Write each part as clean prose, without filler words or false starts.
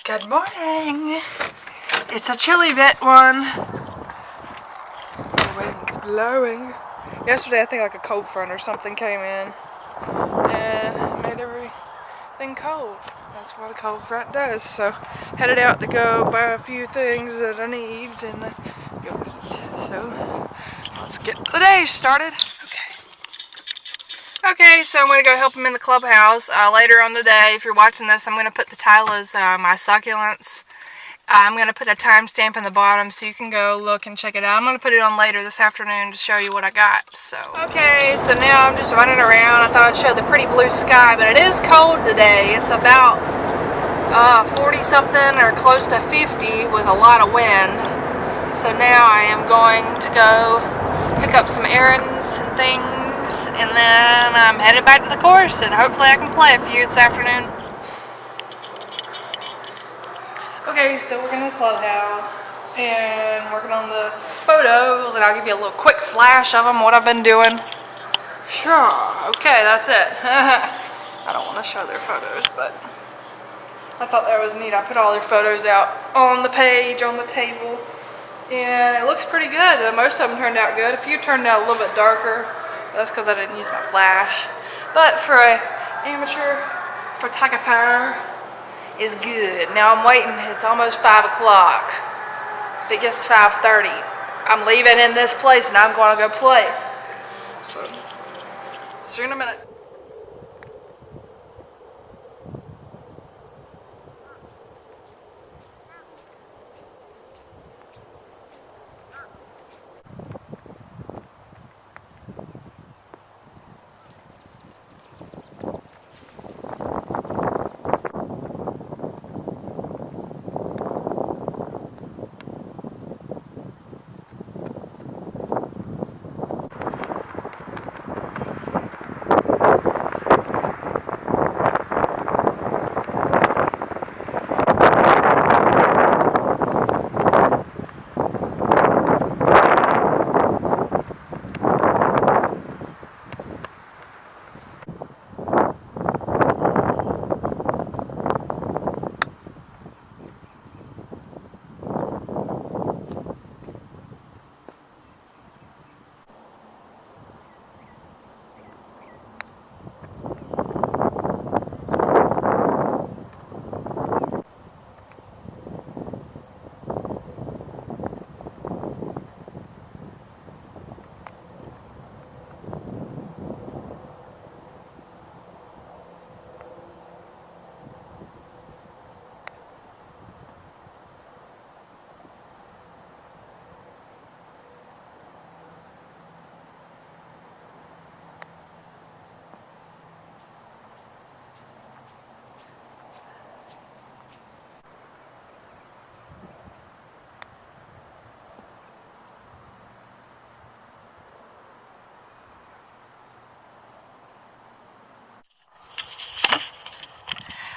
Good morning. It's a chilly bit one. The wind's blowing. Yesterday I think like a cold front or something came in and made everything cold. That's what a cold front does. So headed out to go buy a few things that I need and go eat. So let's get the day started. Okay, so I'm going to go help him in the clubhouse. Later on today, if you're watching this, I'm going to put the title as my succulents. I'm going to put a timestamp in the bottom so you can go look and check it out. I'm going to put it on later this afternoon to show you what I got. Okay, so now I'm just running around. I thought I'd show the pretty blue sky, but it is cold today. It's about 40 something or close to 50 with a lot of wind. So now I am going to go pick up some errands and things. And then I'm headed back to the course, and hopefully I can play a few this afternoon. Okay, still working in the clubhouse and working on the photos, and I'll give you a little quick flash of them, what I've been doing. Sure, okay, that's it. I don't want to show their photos, but I thought that was neat. I put all their photos out on the page, on the table, and it looks pretty good. Most of them turned out good. A few turned out a little bit darker. That's because I didn't use my flash. But for an amateur photographer, is good. Now I'm waiting. It's almost 5 o'clock. If it gets 5:30, I'm leaving in this place and I'm going to go play. So, see you in a minute.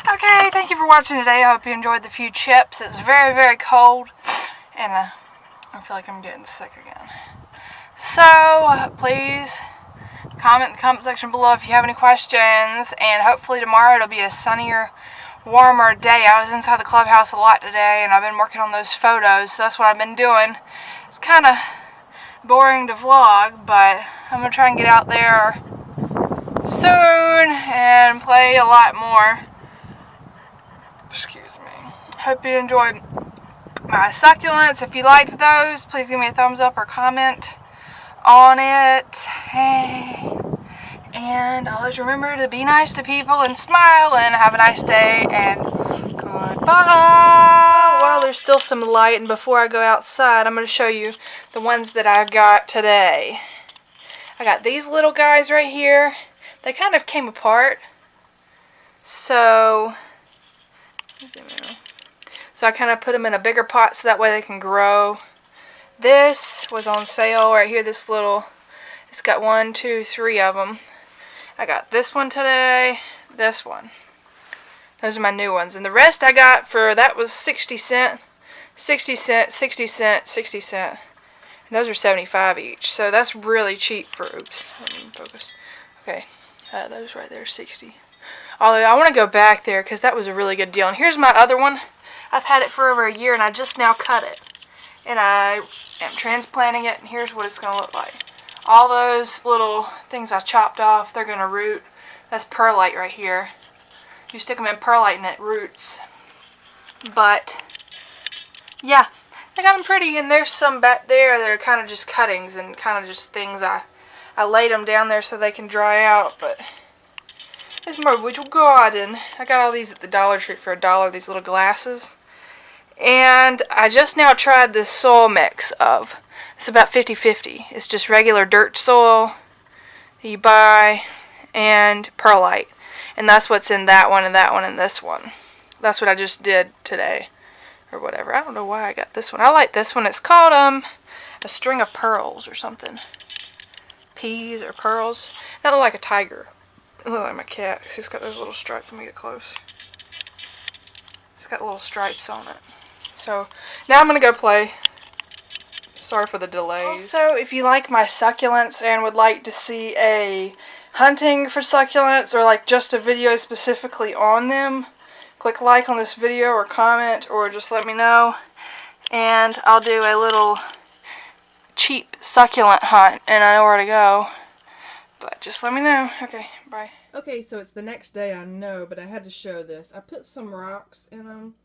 Okay, thank you for watching today. I hope you enjoyed the few chips. It's very, very cold, and I feel like I'm getting sick again. So, please comment in the comment section below if you have any questions, and hopefully tomorrow it'll be a sunnier, warmer day. I was inside the clubhouse a lot today, and I've been working on those photos, so that's what I've been doing. It's kind of boring to vlog, but I'm going to try and get out there soon and play a lot more. Excuse me. Hope you enjoyed my succulents. If you liked those, please give me a thumbs up or comment on it. And always remember to be nice to people and smile, and have a nice day, and goodbye. While there's still some light and before I go outside, I'm going to show you the ones that I got today. I got these little guys right here. They kind of came apart. So I kind of put them in a bigger pot so that way they can grow. This was on sale right here. This little, it's got 1, 2, 3 of them. I got this one today, this one. Those are my new ones. And the rest I got for, that was 60 cents, 60 cents, 60 cents, 60 cents. And those are 75 each. So that's really cheap for, oops, I didn't even focus. Okay, those right there, 60. Although I want to go back there because that was a really good deal. And here's my other one. I've had it for over a year and I just now cut it. And I am transplanting it, and here's what it's going to look like. All those little things I chopped off, they're going to root. That's perlite right here. You stick them in perlite and it roots. But, yeah, I got them pretty, and there's some back there that are kind of just cuttings and kind of just things. I laid them down there so they can dry out, but it's my little garden. I got all these at the Dollar Tree for $1, these little glasses. And I just now tried this soil mix of, it's about 50-50. It's just regular dirt soil you buy and perlite. And that's what's in that one and this one. That's what I just did today. Or whatever. I don't know why I got this one. I like this one. It's called a string of pearls or something. Peas or pearls. That look like a tiger. It look like my cat. He's got those little stripes. Let me get close. It's got little stripes on it. So now I'm going to go play. Sorry for the delays. Also, if you like my succulents and would like to see a hunting for succulents or like just a video specifically on them, click like on this video or comment or just let me know. And I'll do a little cheap succulent hunt and I know where to go. But just let me know. Okay, bye. Okay, so it's the next day, I know, but I had to show this. I put some rocks in them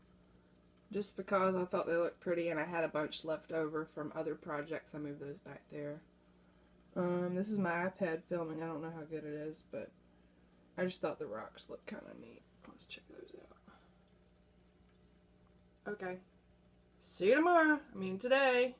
just because I thought they looked pretty, and I had a bunch left over from other projects. I moved those back there. This is my iPad filming. I don't know how good it is, but I just thought the rocks looked kind of neat. Let's check those out. Okay. See you tomorrow. I mean today.